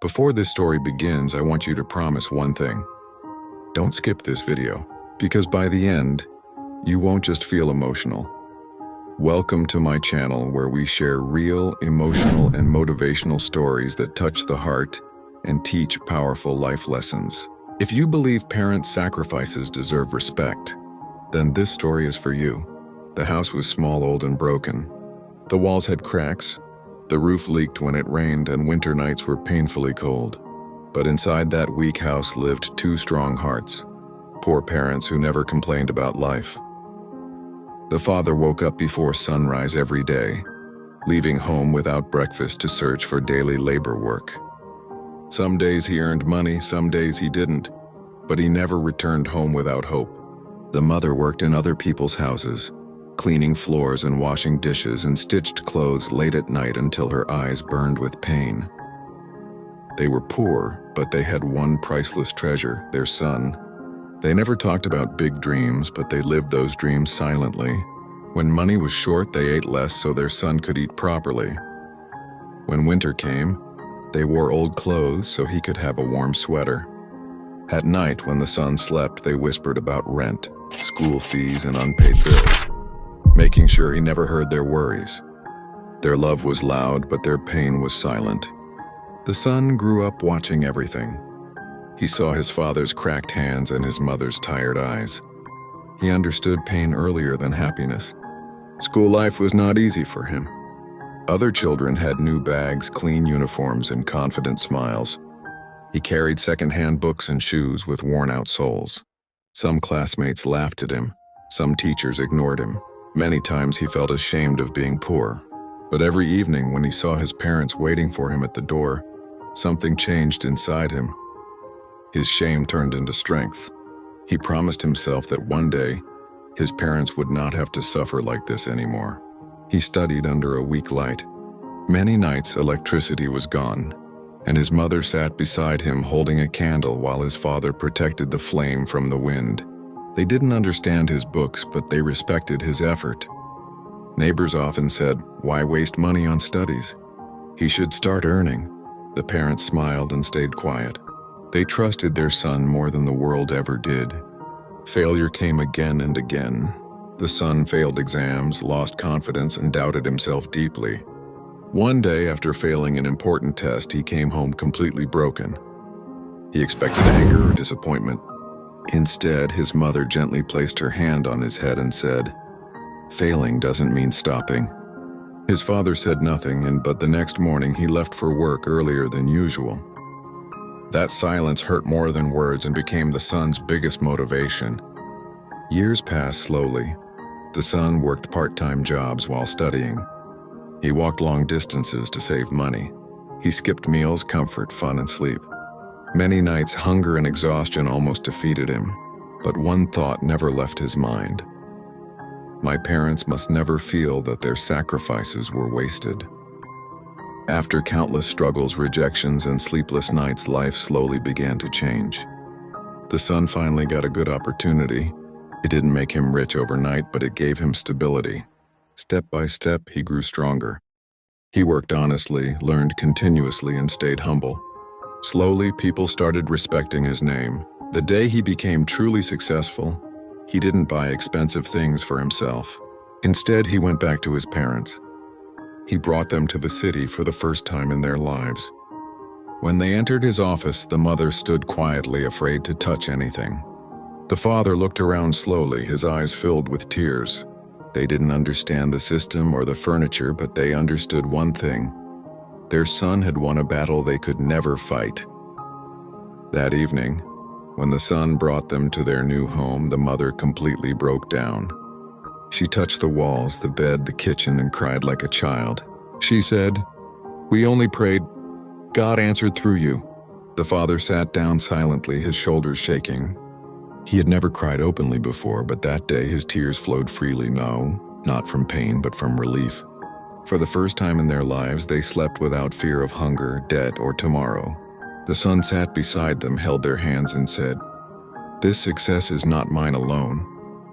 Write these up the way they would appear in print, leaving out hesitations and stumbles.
Before this story begins, I want you to promise one thing. Don't skip this video, because by the end, you won't just feel emotional. Welcome to my channel where we share real, emotional, and motivational stories that touch the heart and teach powerful life lessons. If you believe parents' sacrifices deserve respect, then this story is for you. The house was small, old, and broken. The walls had cracks, the roof leaked when it rained, and winter nights were painfully cold. But inside that weak house lived two strong hearts, poor parents who never complained about life. The father woke up before sunrise every day, leaving home without breakfast to search for daily labor work. Some days he earned money, some days he didn't, but he never returned home without hope. The mother worked in other people's houses, cleaning floors and washing dishes, and stitched clothes late at night until her eyes burned with pain. They were poor, but they had one priceless treasure, their son. They never talked about big dreams, but they lived those dreams silently. When money was short, they ate less so their son could eat properly. When winter came, they wore old clothes so he could have a warm sweater. At night, when the son slept, they whispered about rent, school fees, and unpaid bills, making sure he never heard their worries. Their love was loud, but their pain was silent. The son grew up watching everything. He saw his father's cracked hands and his mother's tired eyes. He understood pain earlier than happiness. School life was not easy for him. Other children had new bags, clean uniforms, and confident smiles. He carried second-hand books and shoes with worn-out soles. Some classmates laughed at him. Some teachers ignored him. Many times he felt ashamed of being poor. But every evening when he saw his parents waiting for him at the door, something changed inside him. His shame turned into strength. He promised himself that one day, his parents would not have to suffer like this anymore. He studied under a weak light. Many nights electricity was gone, and his mother sat beside him holding a candle while his father protected the flame from the wind. They didn't understand his books, but they respected his effort. Neighbors often said, "Why waste money on studies? He should start earning." The parents smiled and stayed quiet. They trusted their son more than the world ever did. Failure came again and again. The son failed exams, lost confidence, and doubted himself deeply. One day, after failing an important test, he came home completely broken. He expected anger or disappointment. Instead, his mother gently placed her hand on his head and said, "Failing doesn't mean stopping." His father said nothing, but the next morning he left for work earlier than usual. That silence hurt more than words and became the son's biggest motivation. Years passed slowly. The son worked part-time jobs while studying. He walked long distances to save money. He skipped meals, comfort, fun, and sleep. Many nights, hunger and exhaustion almost defeated him, but one thought never left his mind. My parents must never feel that their sacrifices were wasted. After countless struggles, rejections, and sleepless nights, life slowly began to change. The son finally got a good opportunity. It didn't make him rich overnight, but it gave him stability. Step by step, he grew stronger. He worked honestly, learned continuously, and stayed humble. Slowly, people started respecting his name. The day he became truly successful, he didn't buy expensive things for himself. Instead, he went back to his parents. He brought them to the city for the first time in their lives. When they entered his office, the mother stood quietly, afraid to touch anything. The father looked around slowly, his eyes filled with tears. They didn't understand the system or the furniture, but they understood one thing. Their son had won a battle they could never fight. That evening, when the son brought them to their new home, the mother completely broke down. She touched the walls, the bed, the kitchen, and cried like a child. She said, "We only prayed. God answered through you." The father sat down silently, his shoulders shaking. He had never cried openly before, but that day his tears flowed freely, not from pain, but from relief. For the first time in their lives, they slept without fear of hunger, debt, or tomorrow. The son sat beside them, held their hands, and said, "This success is not mine alone.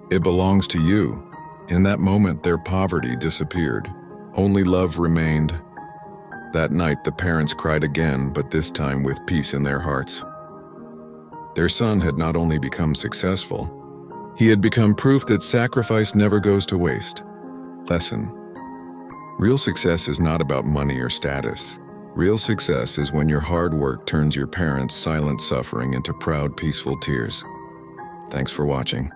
It belongs to you." In that moment, their poverty disappeared. Only love remained. That night, the parents cried again, but this time with peace in their hearts. Their son had not only become successful, he had become proof that sacrifice never goes to waste. Lesson: real success is not about money or status. Real success is when your hard work turns your parents' silent suffering into proud, peaceful tears. Thanks for watching.